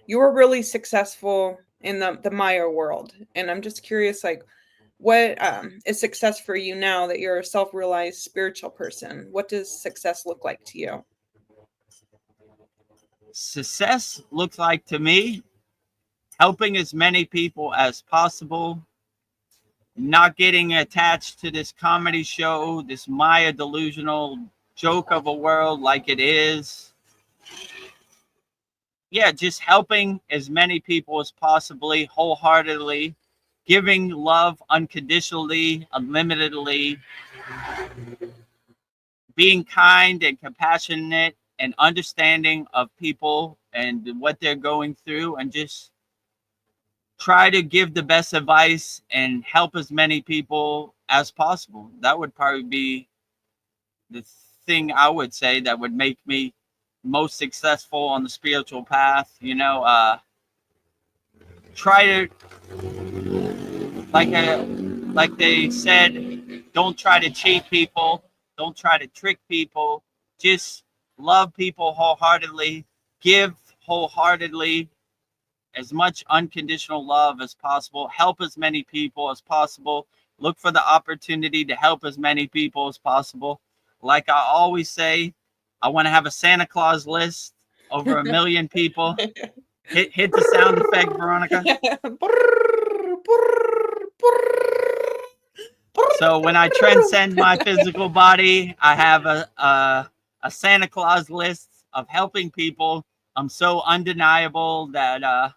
you were really successful in the Maya world. And I'm just curious, like, what is success for you now that you're a self-realized spiritual person? What does success look like to you? Success looks like to me helping as many people as possible, not getting attached to this comedy show, this Maya delusional joke of a world like it is. Yeah, just helping as many people as possibly, wholeheartedly, giving love unconditionally, unlimitedly, being kind and compassionate and understanding of people and what they're going through, and just try to give the best advice and help as many people as possible. That would probably be the thing I would say that would make me most successful on the spiritual path. Try to, like they said, don't try to cheat people, don't try to trick people, just love people wholeheartedly, give wholeheartedly, as much unconditional love as possible, help as many people as possible, look for the opportunity to help as many people as possible. Like I always say, I want to have a Santa Claus list over 1 million people. Hit the sound effect, Veronica. So when I transcend my physical body, I have a Santa Claus list of helping people. I'm so undeniable that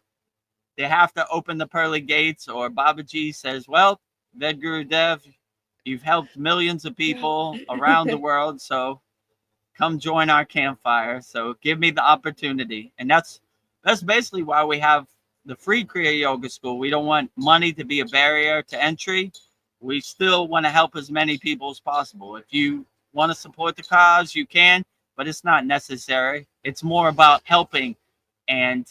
they have to open the pearly gates, or Babaji says, well, Vedagurudev, you've helped millions of people around the world, so come join our campfire. So give me the opportunity. And that's basically why we have the free Kriya Yoga School. We don't want money to be a barrier to entry. We still want to help as many people as possible. If you want to support the cause, you can, but it's not necessary. It's more about helping and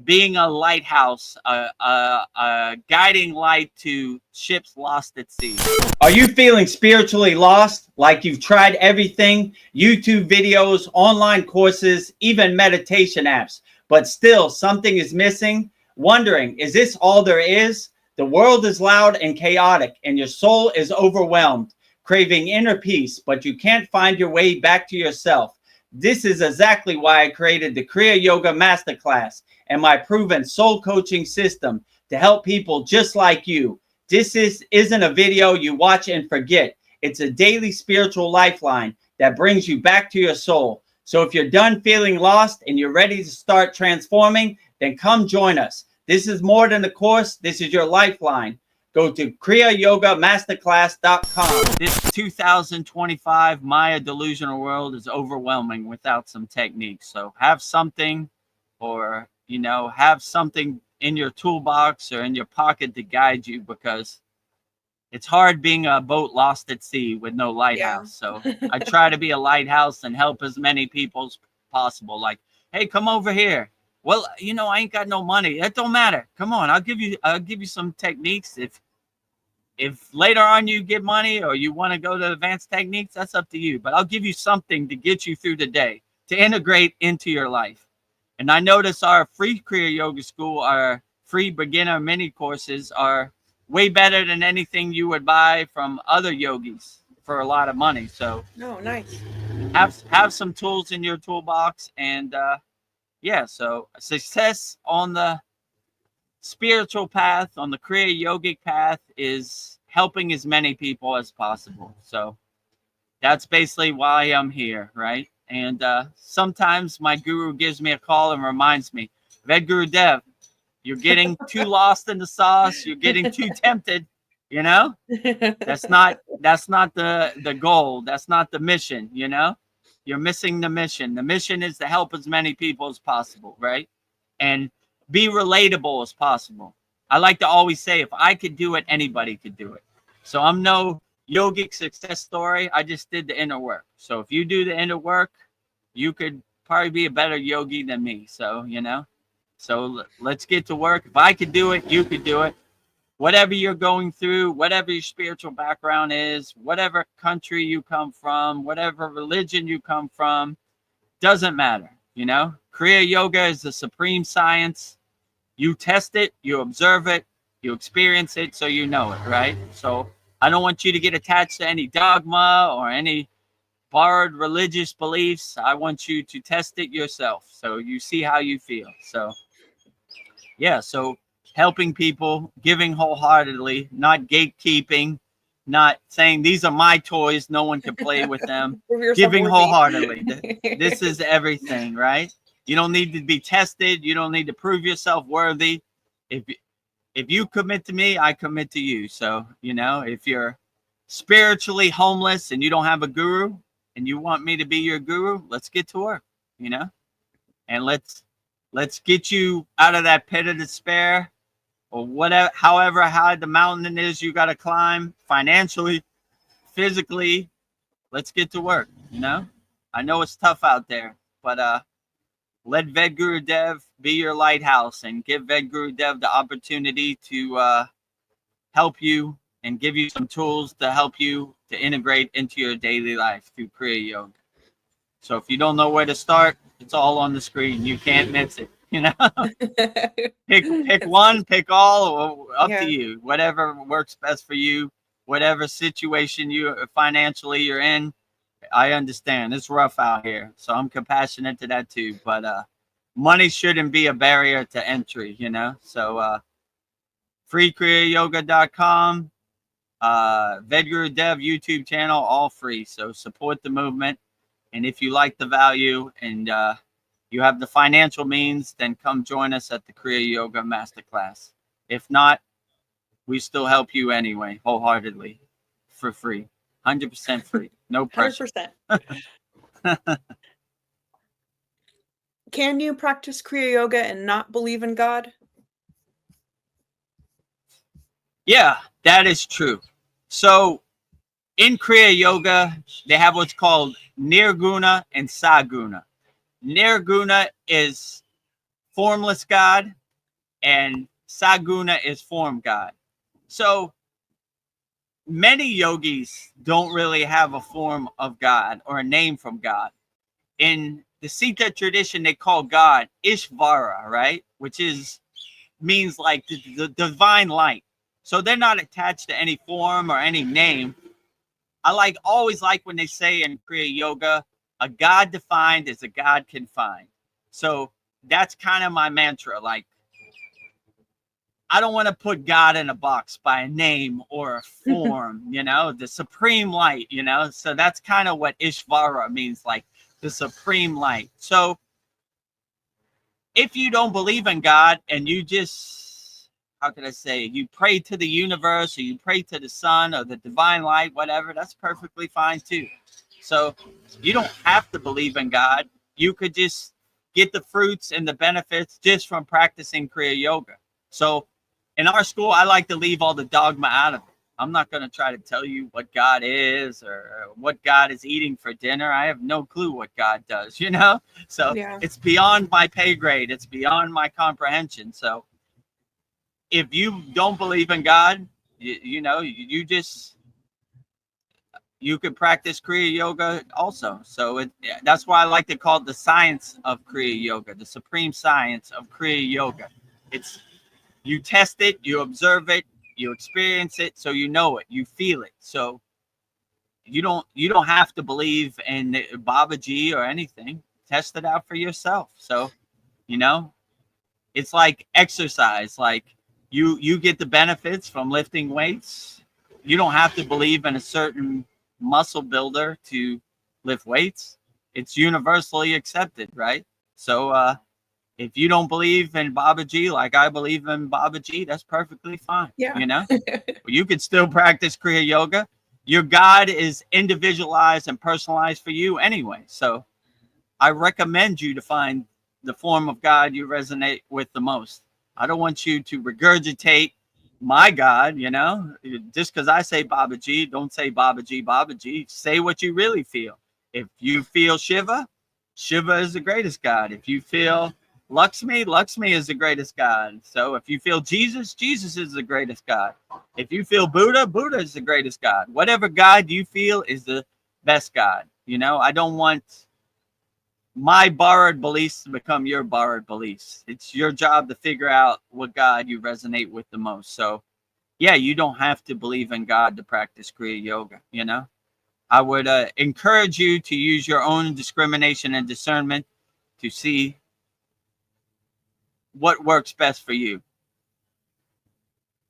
being a lighthouse, a guiding light to ships lost at sea. Are you feeling spiritually lost? Like you've tried everything, YouTube videos, online courses, even meditation apps, but still something is missing? Wondering, is this all there is? The world is loud and chaotic, and your soul is overwhelmed, craving inner peace, but you can't find your way back to yourself. This is exactly why I created the Kriya Yoga Masterclass and my proven soul coaching system to help people just like you. This isn't a video you watch and forget. It's a daily spiritual lifeline that brings you back to your soul. So if you're done feeling lost and you're ready to start transforming, then come join us. This is more than a course. This is your lifeline. Go to kriyayogamasterclass.com. This 2025 Maya delusional world is overwhelming without some techniques. So have something, or have something in your toolbox or in your pocket to guide you, because it's hard being a boat lost at sea with no lighthouse. Yeah. So I try to be a lighthouse and help as many people as possible. Like, hey, come over here. Well, I ain't got no money. That don't matter. Come on, I'll give you some techniques. If later on you get money or you want to go to advanced techniques, that's up to you. But I'll give you something to get you through the day, to integrate into your life. And I notice our free Kriya Yoga School, our free beginner mini courses, are way better than anything you would buy from other yogis for a lot of money. So nice. Have some tools in your toolbox, and so success on the spiritual path, on the Kriya yogic path, is helping as many people as possible. So that's basically why I'm here, right? And sometimes my guru gives me a call and reminds me, Vedagurudev, you're getting too lost in the sauce. You're getting too tempted. That's not the goal. That's not the mission. You're missing the mission. The mission is to help as many people as possible, right? And be relatable as possible. I like to always say, if I could do it, anybody could do it. So I'm no yogic success story. I just did the inner work. So if you do the inner work, you could probably be a better yogi than me. So, so let's get to work. If I could do it, you could do it. Whatever you're going through, whatever your spiritual background is, whatever country you come from, whatever religion you come from, doesn't matter. You know, Kriya Yoga is the supreme science. You test it, you observe it, you experience it, so you know it, right? So I don't want you to get attached to any dogma or any borrowed religious beliefs. I want you to test it yourself so you see how you feel. So yeah, so helping people, giving wholeheartedly, not gatekeeping, not saying these are my toys, no one can play with them. Prove yourself Giving worthy. wholeheartedly. This is everything, right? You don't need to be tested. You don't need to prove yourself worthy. If you commit to me, I commit to you. So, you know, if you're spiritually homeless and you don't have a guru and you want me to be your guru, let's get to work, you know, and let's get you out of that pit of despair or whatever, however high the mountain is you got to climb financially, physically. Let's get to work, you know. I know it's tough out there, but let Vedagurudev be your lighthouse and give Vedagurudev the opportunity to help you and give you some tools to help you to integrate into your daily life through Kriya Yoga. So if you don't know where to start, it's all on the screen. You can't miss it. You know, pick one, pick all, up to you. Whatever works best for you, whatever situation you financially you're in. I understand it's rough out here, so I'm compassionate to that too. But money shouldn't be a barrier to entry, you know. So freekriyayogamasterclass.com, Vedagurudev YouTube channel, all free. So support the movement, and if you like the value and you have the financial means, then come join us at the Kriya Yoga Masterclass. If not, we still help you anyway, wholeheartedly, for free, 100% free, no pressure. 100%. Can you practice Kriya Yoga and not believe in God? Yeah, that is true. So in Kriya Yoga, they have what's called Nirguna and Saguna. Nirguna is formless God, and Saguna is form God. So many yogis don't really have a form of God or a name from God. In the Sita tradition, they call God Ishvara, right? Which means like the divine light. So they're not attached to any form or any name. I always like when they say in Kriya Yoga, a God defined is a God can find. So that's kind of my mantra. Like, I don't want to put God in a box by a name or a form, you know, the supreme light, you know. So that's kind of what Ishvara means, like the supreme light. So if you don't believe in God and you just, how can I say, you pray to the universe or you pray to the sun or the divine light, whatever, that's perfectly fine too. So you don't have to believe in God. You could just get the fruits and the benefits just from practicing Kriya Yoga. So in our school, I like to leave all the dogma out of it. I'm not going to try to tell you what God is or what God is eating for dinner. I have no clue what God does, you know? So it's beyond my pay grade. It's beyond my comprehension. So if you don't believe in God, you know, you could practice Kriya Yoga also. So that's why I like to call it the science of Kriya Yoga, the supreme science of Kriya Yoga. It's, you test it, you observe it, you experience it, so you know it, you feel it. So you don't have to believe in Babaji or anything. Test it out for yourself. So, you know, it's like exercise. Like you get the benefits from lifting weights. You don't have to believe in a certain muscle builder to lift weights. It's universally accepted, right? So if you don't believe in Babaji like I believe in Babaji, that's perfectly fine. Yeah. You know, you could still practice Kriya Yoga. Your God is individualized and personalized for you anyway. So I recommend you to find the form of God you resonate with the most. I don't want you to regurgitate my God, you know, just because I say Babaji, don't say Babaji, Babaji. Say what you really feel. If you feel Shiva, Shiva is the greatest God. If you feel Lakshmi, Lakshmi is the greatest God. So if you feel Jesus, Jesus is the greatest God. If you feel Buddha, Buddha is the greatest God. Whatever God you feel is the best God. You know, I don't want my borrowed beliefs to become your borrowed beliefs. It's your job to figure out what God you resonate with the most. So yeah, you don't have to believe in God to practice Kriya Yoga, you know? I would encourage you to use your own discrimination and discernment to see what works best for you.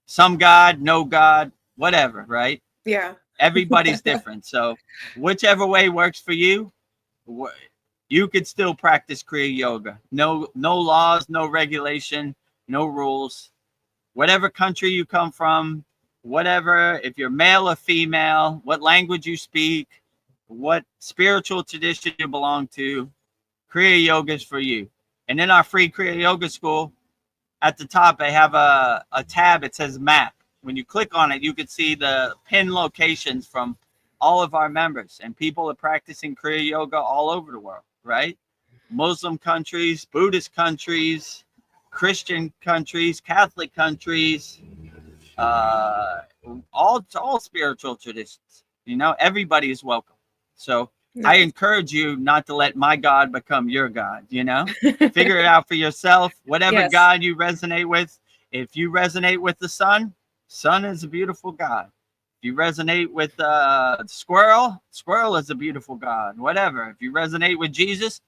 Some God, no God, whatever, right? Yeah. Everybody's different. So whichever way works for you, you could still practice Kriya Yoga. No laws, no regulation, no rules. Whatever country you come from, whatever, if you're male or female, what language you speak, what spiritual tradition you belong to, Kriya Yoga is for you. And in our free Kriya Yoga school, at the top, I have a tab. It says map. When you click on it, you can see the pin locations from all of our members. And people are practicing Kriya Yoga all over the world, right? Muslim countries, Buddhist countries, Christian countries, Catholic countries, all spiritual traditions. You know, everybody is welcome. So I encourage you not to let my God become your God, you know? Figure it out for yourself. Whatever God you resonate with. If you resonate with the sun, sun is a beautiful God. If you resonate with squirrel is a beautiful God. Whatever. If you resonate with Jesus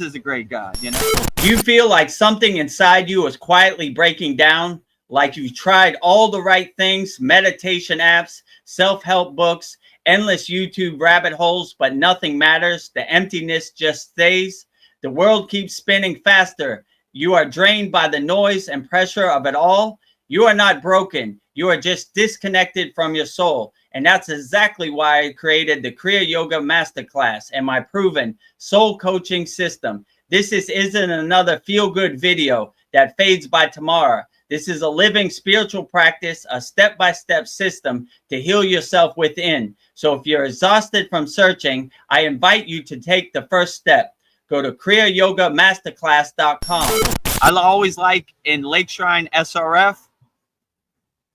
is a great God, you know? You feel like something inside you is quietly breaking down, like you've tried all the right things, meditation apps, self-help books, endless YouTube rabbit holes, but nothing matters. The emptiness just stays. The world keeps spinning faster. You are drained by the noise and pressure of it all. You are not broken. You are just disconnected from your soul. And that's exactly why I created the Kriya Yoga Masterclass and my proven soul coaching system. This isn't another feel-good video that fades by tomorrow. This is a living spiritual practice, a step-by-step system to heal yourself within. So if you're exhausted from searching, I invite you to take the first step. Go to kriyayogamasterclass.com. I always like in Lake Shrine SRF,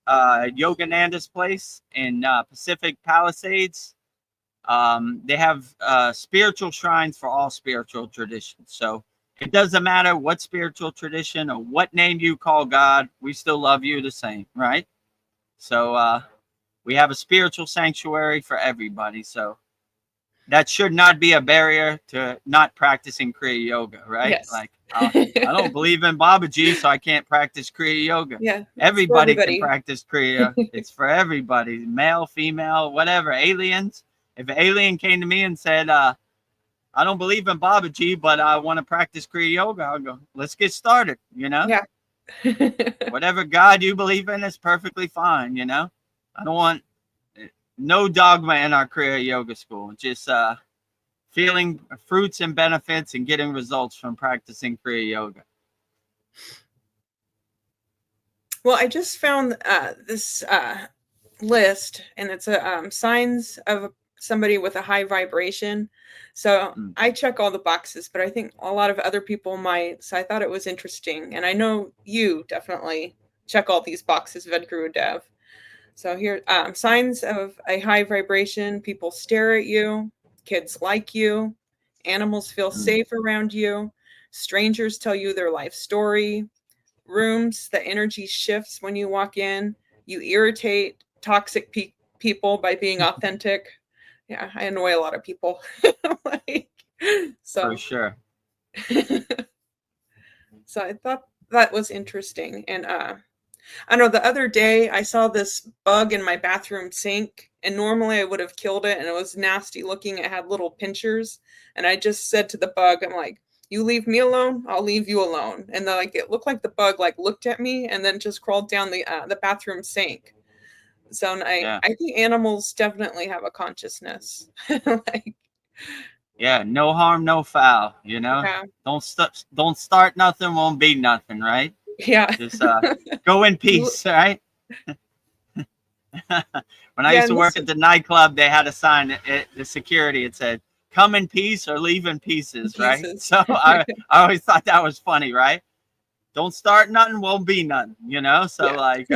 Yogananda's place in Pacific Palisades. They have spiritual shrines for all spiritual traditions. So it doesn't matter what spiritual tradition or what name you call God, we still love you the same, right? So we have a spiritual sanctuary for everybody. So that should not be a barrier to not practicing Kriya Yoga, right? Yes. Like, I don't believe in Babaji, so I can't practice Kriya Yoga. Yeah, everybody can practice Kriya. It's for everybody, male, female, whatever. Aliens. If an alien came to me and said, I don't believe in Babaji, but I want to practice Kriya Yoga, I'll go, let's get started, you know? Yeah. Whatever God you believe in is perfectly fine, you know? I don't want no dogma in our Kriya Yoga school. Just feeling fruits and benefits and getting results from practicing Kriya Yoga. Well, I just found this list, and it's a signs of somebody with a high vibration. So I check all the boxes, but I think a lot of other people might. So I thought it was interesting, and I know you definitely check all these boxes, Vedagurudev. So here, signs of a high vibration: people stare at you, kids like you, animals feel safe around you, strangers tell you their life story, rooms, the energy shifts when you walk in, you irritate toxic people by being authentic. Yeah, I annoy a lot of people. So for sure. So I thought that was interesting. And I know the other day I saw this bug in my bathroom sink, and normally I would have killed it, and it was nasty looking. It had little pinchers, and I just said to the bug, I'm like, you leave me alone, I'll leave you alone. And then, like, it looked like the bug like looked at me and then just crawled down the bathroom sink. So I think animals definitely have a consciousness. Like, yeah, no harm, no foul, you know? yeah. Don't start nothing, won't be nothing, right? Yeah. Just go in peace, right? When I used to work at the nightclub, they had a sign at the security. It said, come in peace or leave in pieces, right? So I always thought that was funny, right? Don't start nothing, won't be nothing, you know? So like,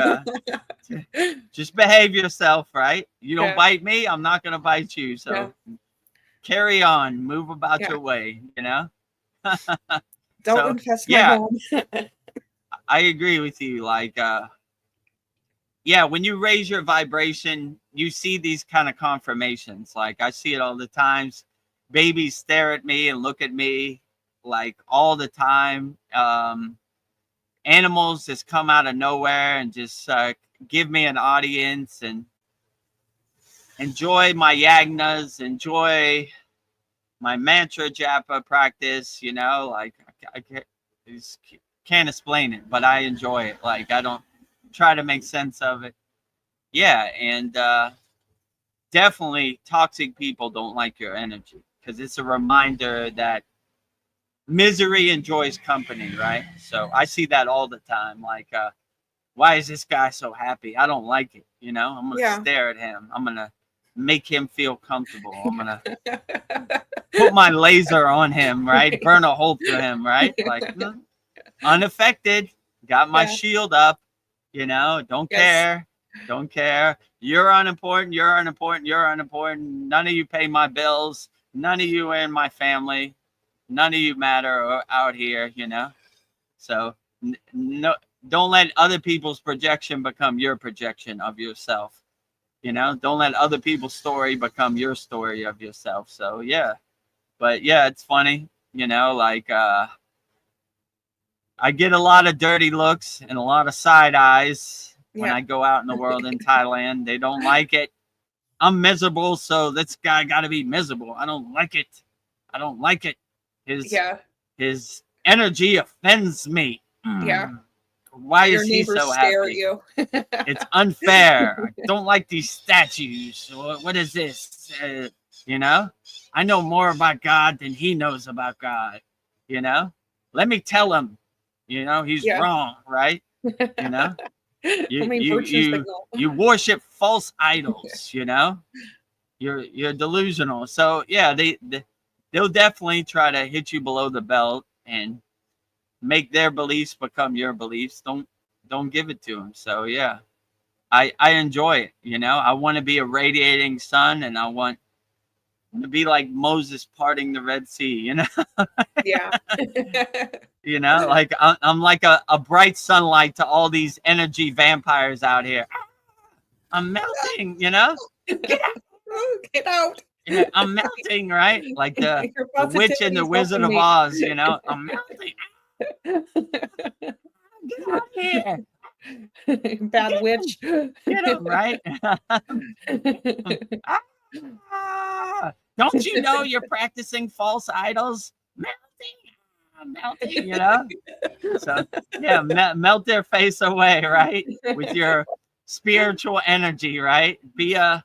just behave yourself, right? You don't bite me, I'm not going to bite you. So carry on, move about Yeah. your way, you know? Don't So, infest my yeah, home. I agree with you. Like, yeah, when you raise your vibration, you see these kind of confirmations. Like, I see it all the times. Babies stare at me and look at me like all the time. Animals just come out of nowhere and just give me an audience and enjoy my yagnas, enjoy my mantra japa practice, you know, like I can't explain it, but I enjoy it. Like, I don't try to make sense of it. Yeah, and definitely toxic people don't like your energy because it's a reminder that misery enjoys company, right? So I see that all the time. Like, why is this guy so happy? I don't like it. You know, I'm gonna Yeah. stare at him. I'm gonna make him feel comfortable. I'm gonna put my laser on him, right? Burn a hole through him, right? Like, unaffected. Got my Yeah. shield up. You know, don't Yes. care. Don't care. You're unimportant. You're unimportant. You're unimportant. None of you pay my bills. None of you are in my family. None of you matter out here, you know? So, no, don't let other people's projection become your projection of yourself. You know, don't let other people's story become your story of yourself. So, yeah. But yeah, it's funny, you know, like, I get a lot of dirty looks and a lot of side eyes when Yeah. I go out in the world in Thailand. They don't like it. I'm miserable, so this guy got to be miserable. I don't like it. I don't like it. Yeah. His energy offends me. Yeah. Why Your is he neighbors so stare at happy? you. It's unfair. I don't like these statues. What is this? You know, I know more about God than he knows about God. You know, let me tell him. You know, he's Yeah. wrong, right? You know, I mean, virtue signal. you worship false idols. You know, you're delusional. So yeah, they'll definitely try to hit you below the belt and make their beliefs become your beliefs. Don't give it to them. So yeah, I enjoy it. You know, I want to be a radiating sun, and I want to be like Moses parting the Red Sea. You know, Yeah. you know, like I'm like a bright sunlight to all these energy vampires out here. I'm melting. You know, get out. Get out. Yeah, I'm melting, right? Like the Your witch and positivity the is Wizard helping of me. Oz. You know, I'm melting. Get out of here. Bad witch. Get him, right? Don't you know you're practicing false idols? Melting, you know? So, yeah, melt their face away, right? With your spiritual energy, right? Be a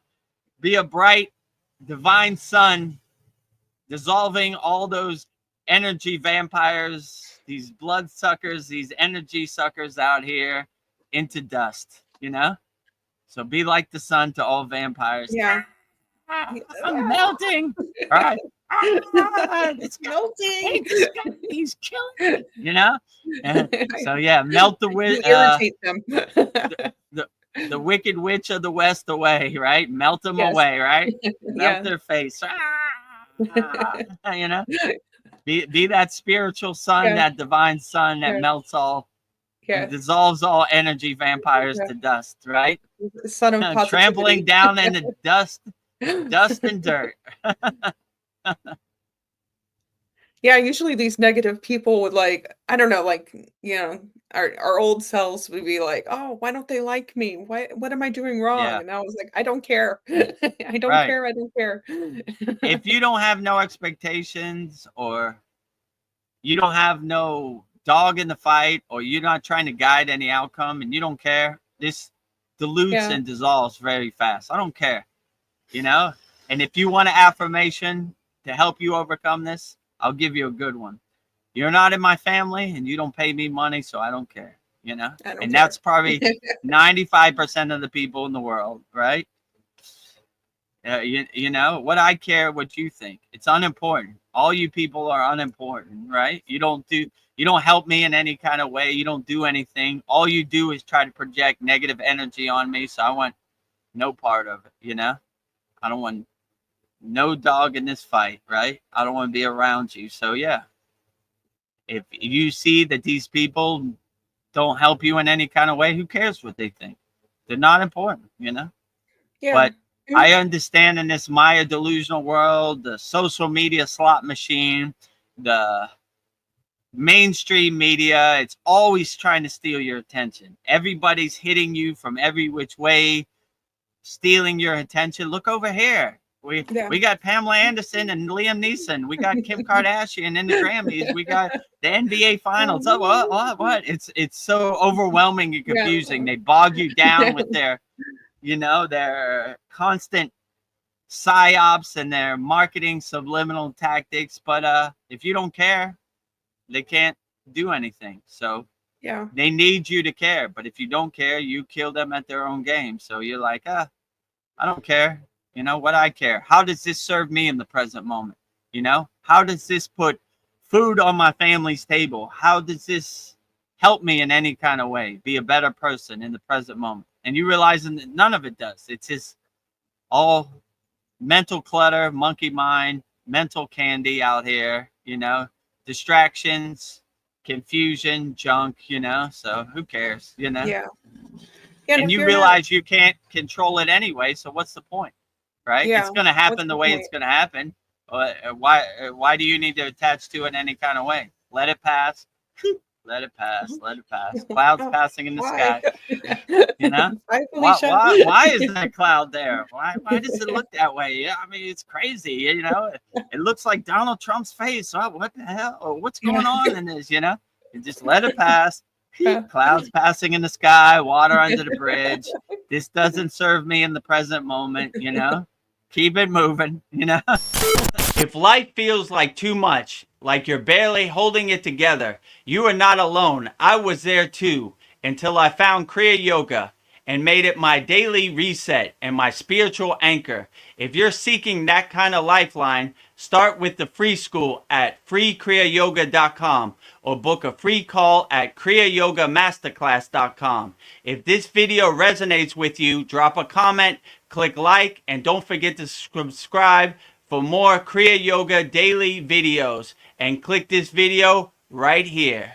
bright, divine sun, dissolving all those energy vampires, these blood suckers, these energy suckers out here into dust, you know? So be like the sun to all vampires. Yeah. I'm melting. All right. This guy, Melting. this guy, he's killing me. You know? So yeah, melt the You irritate them. the wicked witch of the west away, right? Melt them Yes. away, right? Melt Yeah. their face. You know? Be that spiritual sun, Yeah. that divine sun that Yeah. melts all and Yeah. dissolves all energy vampires Yeah. to dust, right? Son of positivity. Trampling down in the dust and dirt. Yeah, usually these negative people would like, I don't know, like, our old selves would be like, "Oh, why don't they like me? What am I doing wrong?" Yeah, And I was like, "I don't care. I don't right. care. I don't care." If you don't have no expectations or you don't have no dog in the fight or you're not trying to guide any outcome and you don't care, this dilutes Yeah. and dissolves very fast. I don't care, you know? And if you want an affirmation to help you overcome this, I'll give you a good one. You're not in my family and you don't pay me money, so I don't care, you know? I don't And care. that's probably 95% of the people in the world, right? You know what I care what you think. It's unimportant. All you people are unimportant, right? You don't help me in any kind of way. You don't do anything. All you do is try to project negative energy on me. So I want no part of it, you know? I don't want no dog in this fight, right? I don't want to be around you. So yeah, if you see that these people don't help you in any kind of way, who cares what they think? They're not important, you know? Yeah. But I understand in this Maya delusional world, the social media slot machine, the mainstream media, it's always trying to steal your attention. Everybody's hitting you from every which way, stealing your attention. Look over here. We got Pamela Anderson and Liam Neeson. We got Kim Kardashian in the Grammys. We got the NBA Finals. Oh, what? It's so overwhelming and confusing. They bog you down with their, their constant psyops and their marketing subliminal tactics. But if you don't care, they can't do anything. So they need you to care. But if you don't care, you kill them at their own game. So you're like, I don't care. You know what? I care. How does this serve me in the present moment? How does this put food on my family's table? How does this help me in any kind of way? Be a better person in the present moment. And you realizing that none of it does. It's just all mental clutter, monkey mind, mental candy out here, distractions, confusion, junk, so who cares, Yeah. And you realize you can't control it anyway, so what's the point, right? It's going to happen the way it's going to happen. Why do you need to attach to it in any kind of way? Let it pass. Let it pass. Let it pass. Clouds passing in the sky. Why is that cloud there? Why does it look that way? Yeah, I mean, it's crazy. It looks like Donald Trump's face. Oh, what the hell? Or what's going on in this? You just let it pass. Clouds passing in the sky, water under the bridge. This doesn't serve me in the present moment. Keep it moving. If life feels like too much, like you're barely holding it together, you are not alone. I was there too, until I found Kriya Yoga and made it my daily reset and my spiritual anchor. If you're seeking that kind of lifeline, start with the free school at freekriyayogamasterclass.com or book a free call at kriyayogamasterclass.com. If this video resonates with you, drop a comment, click like, and don't forget to subscribe for more Kriya Yoga daily videos. And click this video right here.